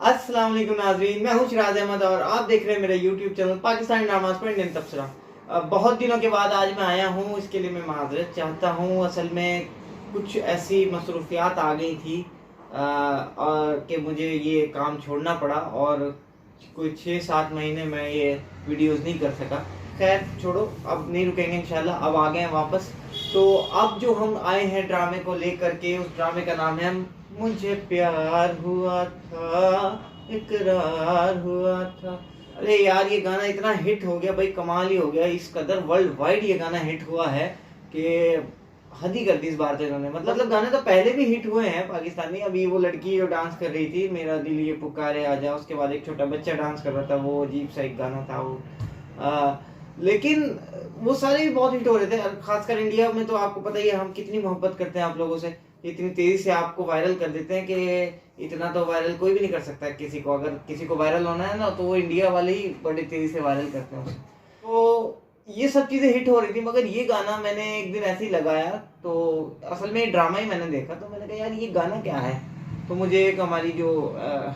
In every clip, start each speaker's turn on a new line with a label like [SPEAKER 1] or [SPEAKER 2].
[SPEAKER 1] अस्सलाम वालेकुम नाज़रीन, मैं हूं शिराज अहमद और आप देख रहे हैं मेरा यूट्यूब चैनल पाकिस्तानी ड्रामास पर इंडियन तबसरा। बहुत दिनों के बाद आज मैं आया हूं, इसके लिए मैं माज़रत चाहता हूं। असल में कुछ ऐसी मसरूफियात आ गई थी और कि मुझे ये काम छोड़ना पड़ा और कोई 6-7 महीने मैं ये वीडियोस नहीं कर सका। खैर छोड़ो, अब नहीं रुकेंगे इंशाल्लाह, अब आ गए हैं वापस। तो अब जो हम आए हैं ड्रामे को लेकर के, उस ड्रामे का नाम है मुझे प्यार हुआ था, इकरार हुआ था। अरे यार, ये गाना इतना हिट हो गया भाई, कमाल ही हो गया। इस कदर वर्ल्ड वाइड ये गाना हिट हुआ है कि हद ही कर दी इस बार तो इन्होंने। मतलब गाने तो पहले भी हिट हुए हैं पाकिस्तानी। अभी वो लड़की जो डांस कर रही थी, मेरा दिल ये पुकारे आजा, उसके बाद एक छोटा बच्चा डांस कर रहा था, वो अजीब सा एक गाना था वो। लेकिन वो सारे भी बहुत हिट हो रहे थे। खासकर इंडिया में तो आपको पता ही है हम कितनी मोहब्बत करते हैं आप लोगों से, इतनी तेजी से आपको वायरल कर देते हैं कि इतना तो वायरल कोई भी नहीं कर सकता किसी को। अगर किसी को वायरल होना है ना, तो वो इंडिया वाले ही बड़ी तेजी से वायरल करते हैं उसे। तो ये सब चीजें हिट हो रही थी, मगर ये गाना मैंने एक दिन ऐसे ही लगाया, तो असल में ड्रामा ही मैंने देखा, तो मैंने कहा यार ये गाना क्या है। तो मुझे एक हमारी जो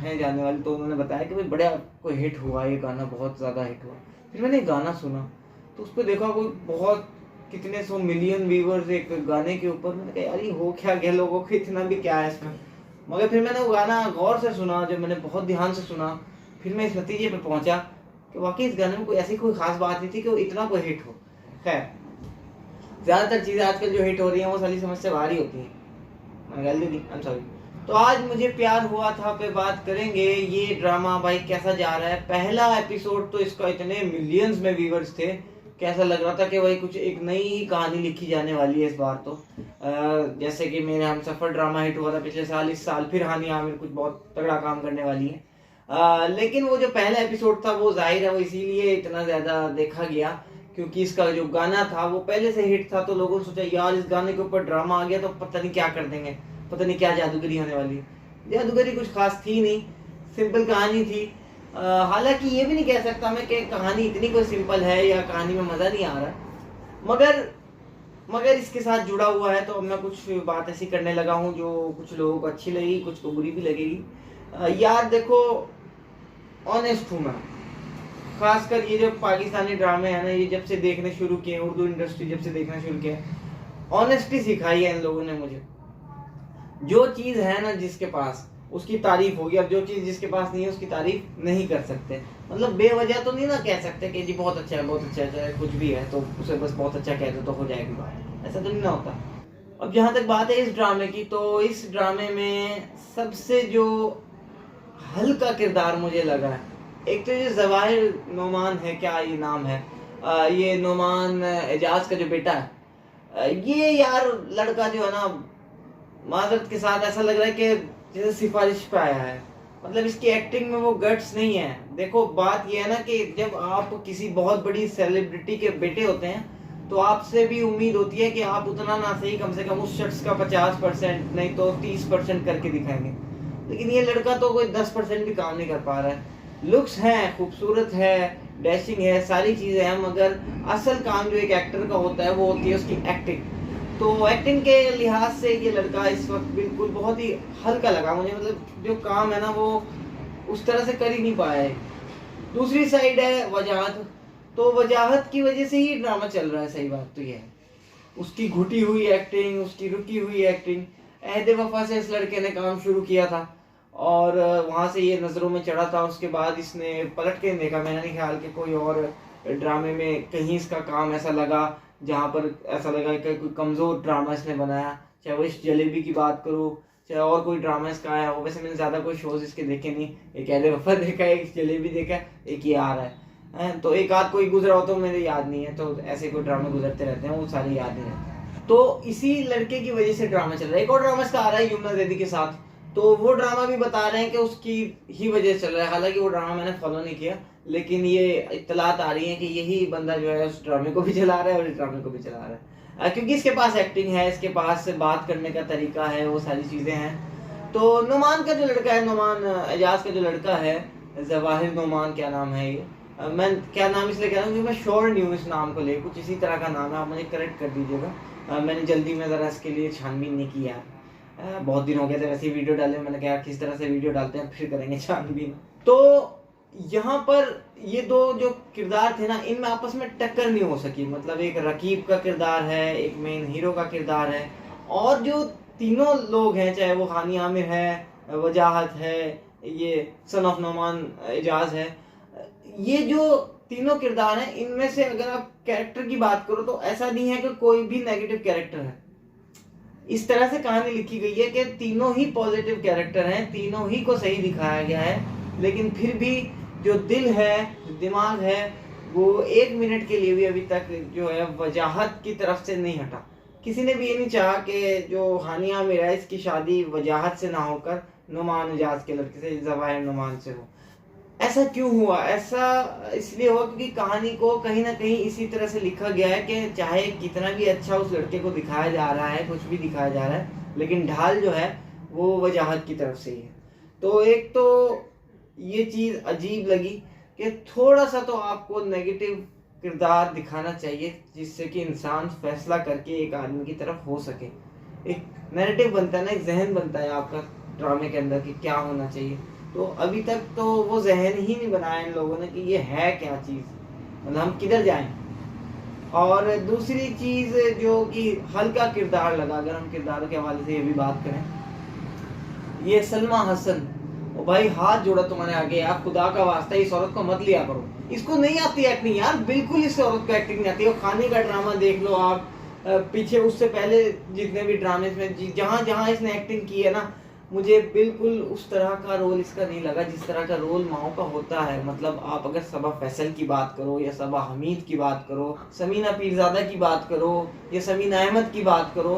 [SPEAKER 1] है जानने वाली, तो उन्होंने बताया कि भाई बड़ा कोई हिट हुआ, ये गाना बहुत ज़्यादा हिट हुआ। फिर मैंने गाना सुना तो उस पर देखा कोई बहुत कितने 100 मिलियन व्यूवर्स एक गाने के ऊपर। मैंने कहा यार ये हो क्या गया, लोगों को इतना भी क्या है इसमें। मगर फिर मैंने वो गाना गौर से सुना, जब मैंने बहुत ध्यान से सुना, फिर मैं इस नतीजे पे पहुंचा कि वाकई इस गाने में कोई ऐसी कोई खास बात नहीं थी कि वो इतना कोई हिट हो। खैर, ज़्यादातर चीज़ें आजकल जो हिट हो रही हैं वो सारी समझ से बाहर ही होती हैं। मैं गलती दी, आई एम सॉरी। तो आज मुझे प्यार हुआ था पे बात करेंगे। ये ड्रामा भाई कैसा जा रहा है। पहला एपिसोड तो इसका इतने मिलियंस में व्यूवर्स थे, कैसा लग रहा था कि भाई कुछ एक नई ही कहानी लिखी जाने वाली है इस बार तो। जैसे कि मेरे हम सफ़र ड्रामा हिट हुआ था पिछले साल, इस साल फिर हानि आमिर कुछ बहुत तगड़ा काम करने वाली है। लेकिन वो जो पहला एपिसोड था वो जाहिर है वो इसीलिए इतना ज़्यादा देखा गया क्योंकि इसका जो गाना था वो पहले से हिट था। तो लोगों ने सोचा यार इस गाने के ऊपर ड्रामा आ गया तो पता नहीं क्या कर देंगे, पता नहीं क्या जादूगरी होने वाली है। जादूगरी कुछ खास थी नहीं, सिंपल कहानी थी। हालांकि ये भी नहीं कह सकता मैं कि कहानी इतनी कोई सिंपल है या कहानी में मज़ा नहीं आ रहा, मगर मगर इसके साथ जुड़ा हुआ है। तो अब मैं कुछ बात ऐसी करने लगा हूँ जो कुछ लोगों को अच्छी लगेगी, कुछ को बुरी भी लगेगी। यार देखो, ऑनेस्ट हूँ मैं। खासकर ये जो पाकिस्तानी ड्रामे है ना, ये जब से देखने शुरू किए, उर्दू इंडस्ट्री जब से देखना शुरू किया, ऑनेस्टी सिखाई है इन लोगों ने मुझे। जो चीज़ है ना जिसके पास, उसकी तारीफ होगी, और जो चीज़ जिसके पास नहीं है उसकी तारीफ नहीं कर सकते। मतलब बेवजह तो नहीं ना कह सकते कि जी बहुत अच्छा है, बहुत अच्छा है, चाहे कुछ भी है तो उसे बस बहुत अच्छा कह दो तो हो जाएगी बात, ऐसा तो नहीं ना होता। अब जहाँ तक बात है इस ड्रामे की, तो इस ड्रामे में सबसे जो हल्का किरदार मुझे लगा है, एक तो ये जवाहिर नोमान है, क्या ये नाम है, ये नोमान एजाज का जो बेटा है। ये यार लड़का जो है ना, माजरत के साथ ऐसा लग रहा है कि जैसे सिफारिश पे आया है। मतलब इसकी एक्टिंग में वो गट्स नहीं है। देखो बात ये है ना कि जब आप किसी बहुत बड़ी सेलिब्रिटी के बेटे होते हैं तो आपसे भी उम्मीद होती है कि आप उतना ना सही कम से कम उस शख्स का 50% नहीं तो 30% करके दिखाएंगे। लेकिन ये लड़का तो कोई 10% भी काम नहीं कर पा रहा है। लुक्स हैं, खूबसूरत है, डैशिंग है, सारी चीज़ें हैं, मगर असल काम जो एक एक्टर का होता है वो होती है उसकी एक्टिंग। तो एक्टिंग के लिहाज से ये लड़का इस वक्त बिल्कुल बहुत ही हल्का लगा मुझे। मतलब जो काम है ना वो उस तरह से कर ही नहीं पाया है। दूसरी साइड है वजाहत, तो वजाहत की वजह से ही ड्रामा चल रहा है। सही बात तो ये है, उसकी घुटी हुई एक्टिंग, उसकी रुकी हुई एक्टिंग। अहद वफा से इस लड़के ने काम शुरू किया था और वहाँ से ये नज़रों में चढ़ा था। उसके बाद इसने पलट के देखा, मैंने नहीं ख्याल कि कोई और ड्रामे में कहीं इसका काम ऐसा लगा जहाँ पर ऐसा लगा कि कोई कमज़ोर ड्रामा इसने बनाया। चाहे वो इस जलेबी की बात करूँ, चाहे और कोई ड्रामा इसका आया हो। वैसे मैंने ज़्यादा कोई शोज़ इसके देखे नहीं, एक अहद वफा देखा, एक जलेबी देखा, एक ये आ रहा है। तो एक आध कोई गुजरा हो तो मेरे याद नहीं है। तो ऐसे कोई ड्रामे गुजरते रहते हैं, वो सारे याद नहीं रहते। तो इसी लड़के की वजह से ड्रामा चल रहा है। एक और ड्रामा इसका आ रहा है यमुना दीदी के साथ, तो वो ड्रामा भी बता रहे हैं कि उसकी ही वजह से चल रहा है। हालांकि वो ड्रामा मैंने फॉलो नहीं किया, लेकिन ये इत्तलात आ रही है कि यही बंदा जो है उस ड्रामे को भी चला रहा है और इस ड्रामे को भी चला रहा है। क्योंकि इसके पास एक्टिंग है, इसके पास बात करने का तरीका है, वो सारी चीज़ें हैं। तो नुमान का जो लड़का है, नुमान एजाज का जो लड़का है, जवाहिर नोमान क्या नाम है ये, मैं क्या नाम इसलिए कह रहा हूँ क्योंकि मैं श्योर नहीं हूँ इस नाम को ले, कुछ इसी तरह का नाम है, आप मुझे करेक्ट कर दीजिएगा। मैंने जल्दी में ज़रा इसके लिए छानबीन नहीं की यार। बहुत दिन हो गए थे वैसे ही वीडियो डाले, मैंने कहा किस तरह से वीडियो डालते हैं, फिर करेंगे छानबीन। तो यहाँ पर ये दो जो किरदार थे ना, इनमें आपस में टक्कर नहीं हो सकी। मतलब एक रकीब का किरदार है, एक मेन हीरो का किरदार है, और जो तीनों लोग हैं, चाहे वो हानी आमिर है, वजाहत है, ये सन ऑफ नोमान एजाज है, ये जो तीनों किरदार हैं, इनमें से अगर आप कैरेक्टर की बात करो तो ऐसा नहीं है कि कोई भी नेगेटिव कैरेक्टर है। इस तरह से कहानी लिखी गई है कि तीनों ही पॉजिटिव कैरेक्टर हैं, तीनों ही को सही दिखाया गया है, लेकिन फिर भी जो दिल है, जो दिमाग है, वो 1 मिनट के लिए भी अभी तक जो है वजाहत की तरफ से नहीं हटा। किसी ने भी ये नहीं चाहा कि जो हानी आमिर है इसकी शादी वजाहत से ना होकर नुमान एजाज के लड़के से, ज़वाहिर नुमान से हो। ऐसा क्यों हुआ? ऐसा इसलिए हुआ क्योंकि कहानी को कहीं ना कहीं इसी तरह से लिखा गया है कि चाहे कितना भी अच्छा उस लड़के को दिखाया जा रहा है, कुछ भी दिखाया जा रहा है, लेकिन ढाल जो है वो वजाहत की तरफ से ही है। तो एक तो ये चीज़ अजीब लगी कि थोड़ा सा तो आपको नेगेटिव किरदार दिखाना चाहिए, जिससे कि इंसान फैसला करके एक आदमी की तरफ हो सके। एक नैरेटिव बनता है ना, एक जहन बनता है आपका ड्रामे के अंदर कि क्या होना चाहिए। तो अभी तक तो वो जहन ही नहीं बनाया इन लोगों ने कि ये है क्या चीज़, मतलब हम किधर जाएं। और दूसरी चीज़ जो कि हल्का किरदार लगा, अगर हम किरदारों के हवाले से ये भी बात करें, ये सलमा हसन, ओ भाई हाथ जोड़ा तुम्हारे आगे यार, खुदा का वास्ता इस औरत को मत लिया करो, इसको नहीं आती एक्टिंग यार, बिल्कुल इस औरत को एक्टिंग नहीं आती। वो खाने का ड्रामा देख लो आप, पीछे उससे पहले जितने भी ड्रामे में जहाँ जहाँ इसने एक्टिंग की है ना, मुझे बिल्कुल उस तरह का रोल इसका नहीं लगा जिस तरह का रोल माओ का होता है। मतलब आप अगर सबा फैसल की बात करो, या सबा हमीद की बात करो, समीना पीरजादा की बात करो, या समीना अहमद की बात करो,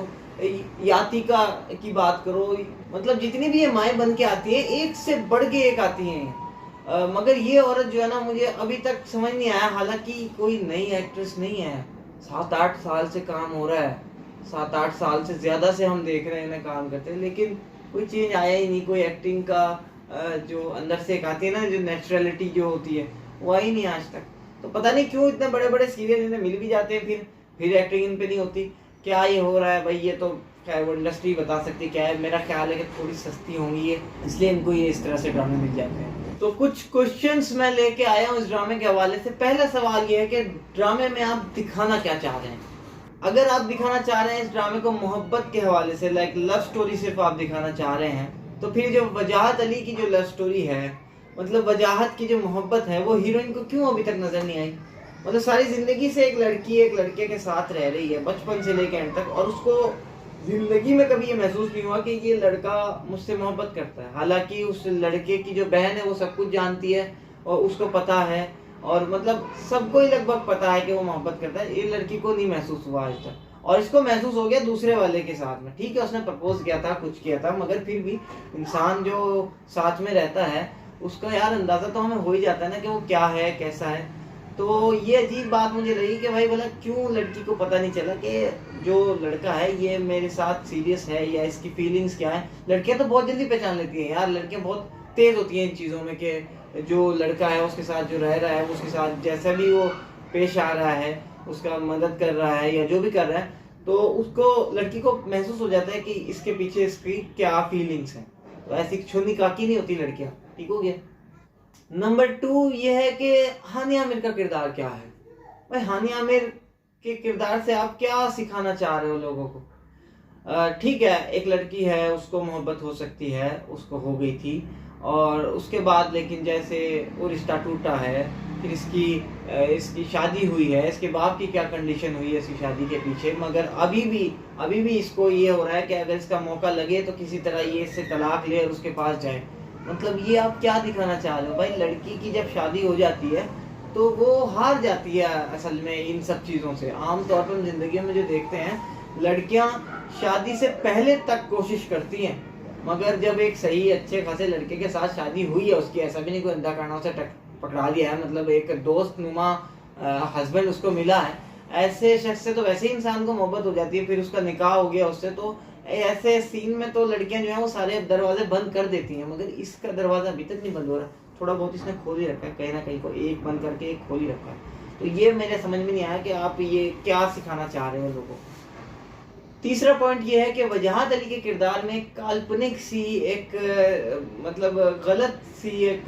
[SPEAKER 1] यातिका की बात करो, मतलब जितनी भी ये माएँ बन के आती हैं, एक से बढ़ के एक आती हैं। मगर ये औरत जो है ना, मुझे अभी तक समझ नहीं आया, हालांकि कोई नई एक्ट्रेस नहीं है, 7-8 साल से काम हो रहा है, 7-8 साल से ज़्यादा से हम देख रहे हैं इन्हें काम करते हैं, लेकिन कोई चेंज आया ही नहीं। कोई एक्टिंग का जो अंदर से एक आती है ना, जो नेचुरलिटी जो होती है, वो आई नहीं आज तक। तो पता नहीं क्यों इतने बड़े बड़े सीरियल इन्हें मिल भी जाते हैं, फिर एक्टिंग इन पे नहीं होती। क्या ये हो रहा है भाई? ये तो खैर वो इंडस्ट्री बता सकती है क्या है। मेरा ख्याल है कि थोड़ी सस्ती होंगी ये, इसलिए इनको ये इस तरह से ड्रामे मिल जाते हैं। तो कुछ क्वेश्चंस मैं लेके आया हूँ इस ड्रामे के हवाले से। पहला सवाल ये है कि ड्रामे में आप दिखाना क्या चाह रहे हैं? अगर आप दिखाना चाह रहे हैं इस ड्रामे को मोहब्बत के हवाले से, लाइक लव स्टोरी सिर्फ आप दिखाना चाह रहे हैं, तो फिर जो वजाहत अली की जो लव स्टोरी है, मतलब वजाहत की जो मोहब्बत है, वो हीरोइन को क्यों अभी तक नजर नहीं आई? मतलब सारी जिंदगी से एक लड़की एक लड़के के साथ रह रही है, बचपन से लेकर एंड तक, और उसको जिंदगी में कभी ये महसूस नहीं हुआ कि ये लड़का मुझसे मोहब्बत करता है। हालांकि उस लड़के की जो बहन है वो सब कुछ जानती है और उसको पता है, और मतलब सबको ही लगभग पता है कि वो मोहब्बत करता है। ये लड़की को नहीं महसूस हुआ आज तक, और इसको महसूस हो गया दूसरे वाले के साथ में। ठीक है, उसने प्रपोज किया था, कुछ किया था, मगर फिर भी इंसान जो साथ में रहता है उसका यार अंदाजा तो हमें हो ही जाता है ना कि वो क्या है, कैसा है। तो ये अजीब बात मुझे लगी कि भाई बोला क्यों लड़की को पता नहीं चला कि जो लड़का है ये मेरे साथ सीरियस है, या इसकी फीलिंग्स क्या है। लड़कियां तो बहुत जल्दी पहचान लेती हैं यार, लड़कियां बहुत तेज होती हैं इन चीज़ों में कि जो लड़का है उसके साथ जो रह रहा है, उसके साथ जैसा भी वो पेश आ रहा है, उसका मदद कर रहा है या जो भी कर रहा है, तो उसको लड़की को महसूस हो जाता है कि इसके पीछे इसकी क्या फीलिंग्स हैं। तो ऐसी छोनी काकी नहीं होती लड़कियां। ठीक हो गया। नंबर 2 ये है कि हानिया आमिर का किरदार क्या है। भाई हानिया आमिर के किरदार से आप क्या सिखाना चाह रहे हो लोगों को? ठीक है, एक लड़की है, उसको मोहब्बत हो सकती है, उसको हो गई थी, और उसके बाद लेकिन जैसे वो रिश्ता टूटा है, फिर इसकी शादी हुई है, इसके बाप की क्या कंडीशन हुई है इसकी शादी के पीछे, मगर अभी भी इसको ये हो रहा है कि अगर इसका मौका लगे तो किसी तरह ये इससे तलाक ले और उसके पास जाए। मतलब ये आप क्या दिखाना चाह रहे हो भाई? लड़की की जब शादी हो जाती है तो वो हार जाती है असल में इन सब चीज़ों से। आमतौर पर हम जिंदगी में जो देखते हैं, लड़कियां शादी से पहले तक कोशिश करती हैं, मगर जब एक सही अच्छे खासे लड़के के साथ शादी हुई है उसकी, ऐसा भी नहीं कोई अंधा कारणों से पकड़ा लिया है, मतलब एक दोस्त नुमा हस्बैंड उसको मिला है, ऐसे शख्स से तो वैसे ही इंसान को मोहब्बत हो जाती है, फिर उसका निकाह हो गया उससे, तो ऐसे सीन में तो लड़कियां जो है वो सारे दरवाजे बंद कर देती हैं, मगर इसका दरवाजा अभी तक नहीं बंद हो रहा। थोड़ा बहुत इसने खोल ही रखा है, कहीं ना कहीं को एक बंद करके एक खोल ही रखा है। तो ये मेरे समझ में नहीं आया कि आप ये क्या सिखाना चाह रहे हो लोगों को। तीसरा पॉइंट ये है कि वजाहत अली के किरदार में काल्पनिक सी एक मतलब गलत सी एक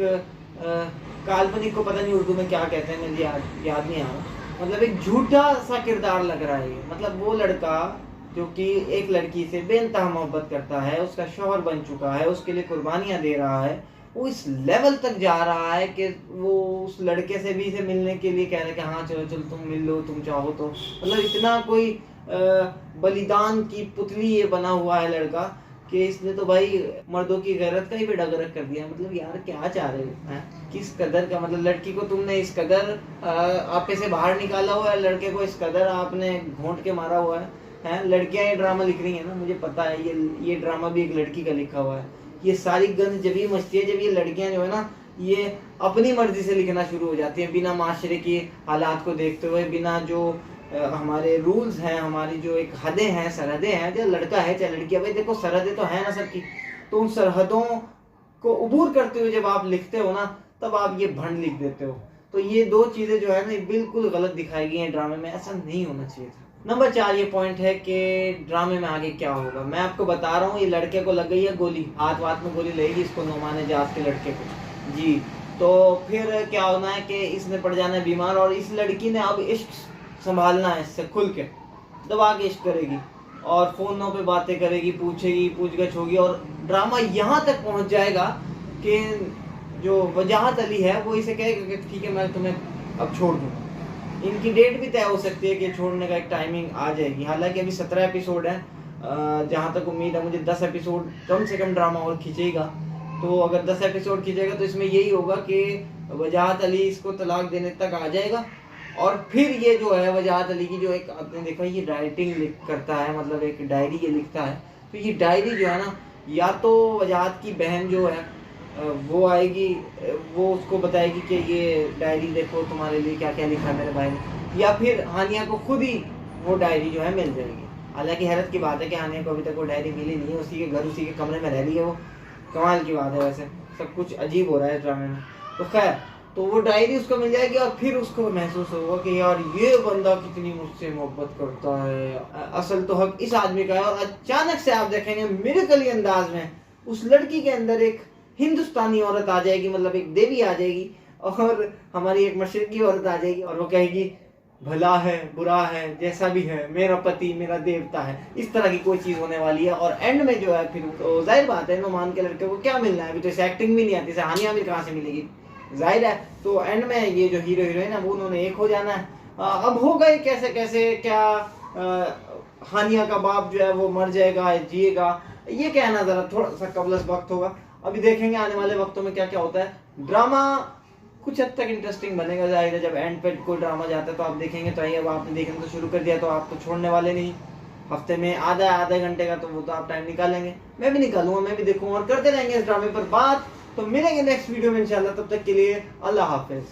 [SPEAKER 1] काल्पनिक को पता नहीं उर्दू में क्या कहते हैं, मुझे याद नहीं आ रहा, मतलब एक झूठा सा किरदार लग रहा है ये। मतलब वो लड़का जो कि एक लड़की से बेइंतहा मोहब्बत करता है, उसका शौहर बन चुका है, उसके लिए कुर्बानियां दे रहा है, वो इस लेवल तक जा रहा है कि वो उस लड़के से भी इसे मिलने के लिए कह रहा है कि हाँ चलो चलो तुम मिल लो तुम चाहो तो। मतलब इतना कोई बलिदान की पुतली ये बना हुआ है लड़का कि इसने तो भाई मर्दों की गैरत का ही बेड़ा गर्क कर दिया। मतलब यार क्या चाह रहे हो, किस कदर का, मतलब लड़की को तुमने इस कदर आपे से बाहर निकाला हुआ है, लड़के को इस कदर आपने घोंट के मारा हुआ है। लड़कियां ये ड्रामा लिख रही है ना, मुझे पता है ये ड्रामा भी एक लड़की का लिखा हुआ है। ये सारी गंद जब ये मचती है जब ये लड़कियां जो है ना ये अपनी मर्जी से लिखना शुरू हो जाती हैं, बिना माशरे के हालात को देखते हुए, बिना जो हमारे रूल्स हैं, हमारी जो एक हदें हैं, सरहदें हैं, चाहे लड़का है चाहे लड़की है, भाई देखो सरहदें तो है ना सबकी, तो उन सरहदों को उबूर करते हुए जब आप लिखते हो ना तब आप ये भंड लिख देते हो। तो ये दो चीजें जो है ना बिल्कुल गलत दिखाई गई हैं ड्रामे में, ऐसा नहीं होना चाहिए था। नंबर 4 ये पॉइंट है कि ड्रामे में आगे क्या होगा। मैं आपको बता रहा हूँ, ये लड़के को लग गई है गोली, हाथ वाथ में गोली लगेगी इसको, नोमान एजाज के लड़के को जी। तो फिर क्या होना है कि इसने पड़ जाना है बीमार, और इस लड़की ने अब इश्क संभालना है, इससे खुल के दबा के इश्क करेगी और फोनों पे बातें करेगी, पूछेगी, पूछगछ होगी, और ड्रामा यहाँ तक पहुँच जाएगा कि जो वजाहत अली है वो इसे कहेगा कि ठीक है मैं तुम्हें अब छोड़ दूँ। इनकी डेट भी तय हो सकती है कि छोड़ने का एक टाइमिंग आ जाएगी। हालांकि अभी 17 एपिसोड है, जहाँ तक उम्मीद है मुझे 10 एपिसोड कम से कम ड्रामा और खींचेगा। तो अगर 10 एपिसोड खींचेगा तो इसमें यही होगा कि वजाहत अली इसको तलाक देने तक आ जाएगा, और फिर ये जो है वजाहत अली की जो एक आपने देखा ये राइटिंग करता है, मतलब एक डायरी ये लिखता है। तो ये डायरी जो है ना, या तो वजाहत की बहन जो है वो आएगी, वो उसको बताएगी कि ये डायरी देखो तुम्हारे लिए क्या क्या लिखा है मेरे भाई ने, या फिर हानिया को खुद ही वो डायरी जो है मिल जाएगी। हालांकि हैरत की बात है कि हानिया को अभी तक वो डायरी मिली नहीं है, उसी के घर उसी के कमरे में रह रही है वो। कमाल की बात है, वैसे सब कुछ अजीब हो रहा है ड्रामे में। तो खैर, तो वो डायरी उसको मिल जाएगी और फिर उसको महसूस होगा कि यार ये बंदा कितनी मुझसे मोहब्बत करता है, असल तो हक इस आदमी का है। और अचानक से आप देखेंगे मिरेकली अंदाज में उस लड़की के अंदर एक हिंदुस्तानी औरत आ जाएगी, मतलब एक देवी आ जाएगी, और हमारी एक मशरकी औरत आ जाएगी, और वो कहेगी भला है बुरा है जैसा भी है मेरा पति मेरा देवता है। इस तरह की कोई चीज होने वाली है। और एंड में जो है फिर तो जाहिर बात है नोमान के लड़के को क्या मिलना है, अभी तो इसे एक्टिंग भी नहीं आती, इसे हानिया भी कहाँ से मिलेगी, जाहिर है। तो एंड में ये जो हीरो हीरोइन है वो उन्होंने एक हो जाना है। अब होगा ये कैसे कैसे, क्या हानिया का बाप जो है वो मर जाएगा जिएगा, ये कहना जरा थोड़ा सा कबलस वक्त होगा। अभी देखेंगे आने वाले वक्तों में क्या क्या होता है। ड्रामा कुछ हद तक इंटरेस्टिंग बनेगा, जाहिर है जब एंड पे कोई ड्रामा जाता है तो आप देखेंगे। तो अब आपने देखना तो शुरू कर दिया तो आप तो छोड़ने वाले नहीं, हफ्ते में आधे घंटे का तो वो तो आप टाइम निकालेंगे, मैं भी निकालूंगा, मैं भी देखूंगा और करते रहेंगे इस ड्रामे पर बात। तो मिलेंगे नेक्स्ट वीडियो में इंशाल्लाह, तब तक के लिए अल्लाह हाफिज।